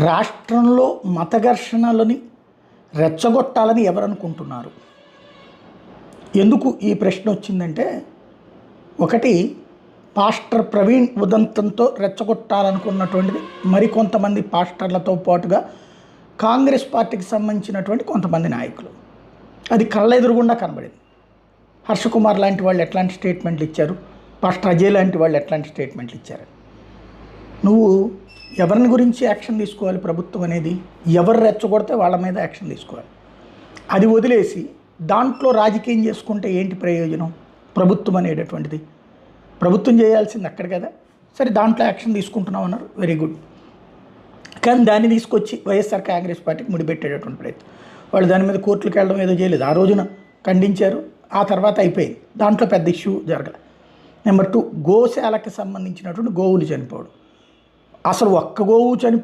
రాష్ట్రంలో మత ఘర్షణలని రెచ్చగొట్టాలని ఎవరనుకుంటున్నారు? ఎందుకు ఈ ప్రశ్న వచ్చిందంటే, ఒకటి పాస్టర్ ప్రవీణ్ ఉదంతంతో రెచ్చగొట్టాలనుకున్నటువంటిది మరికొంతమంది పాస్టర్లతో పాటుగా కాంగ్రెస్ పార్టీకి సంబంధించినటువంటి కొంతమంది నాయకులు. అది కళ్ళెదురుగుండా కనబడింది. హర్షకుమార్ లాంటి వాళ్ళు ఎట్లాంటి స్టేట్మెంట్లు ఇచ్చారు, పాస్టర్ అజయ్ లాంటి వాళ్ళు ఎట్లాంటి స్టేట్మెంట్లు ఇచ్చారు. నువ్వు ఎవరిని గురించి యాక్షన్ తీసుకోవాలి? ప్రభుత్వం అనేది ఎవరు రెచ్చగొడితే వాళ్ళ మీద యాక్షన్ తీసుకోవాలి. అది వదిలేసి దాంట్లో రాజకీయం చేసుకుంటే ఏంటి ప్రయోజనం? ప్రభుత్వం అనేటటువంటిది ప్రభుత్వం చేయాల్సింది అక్కడ కదా. సరే, దాంట్లో యాక్షన్ తీసుకుంటున్నాం అన్నారు, వెరీ గుడ్. కానీ దాన్ని తీసుకొచ్చి వైఎస్ఆర్ కాంగ్రెస్ పార్టీకి ముడిపెట్టేటటువంటి ప్రయత్నం. వాళ్ళు దాని మీద కోర్టులకు వెళ్ళడం ఏదో చేయలేదు. ఆ రోజున ఖండించారు, ఆ తర్వాత అయిపోయింది. దాంట్లో పెద్ద ఇష్యూ జరగలేదు. నెంబర్ 2, గోశాలకు సంబంధించినటువంటి గోవులు చనిపోవడం. అసలు ఒక్క గోవు చనిపో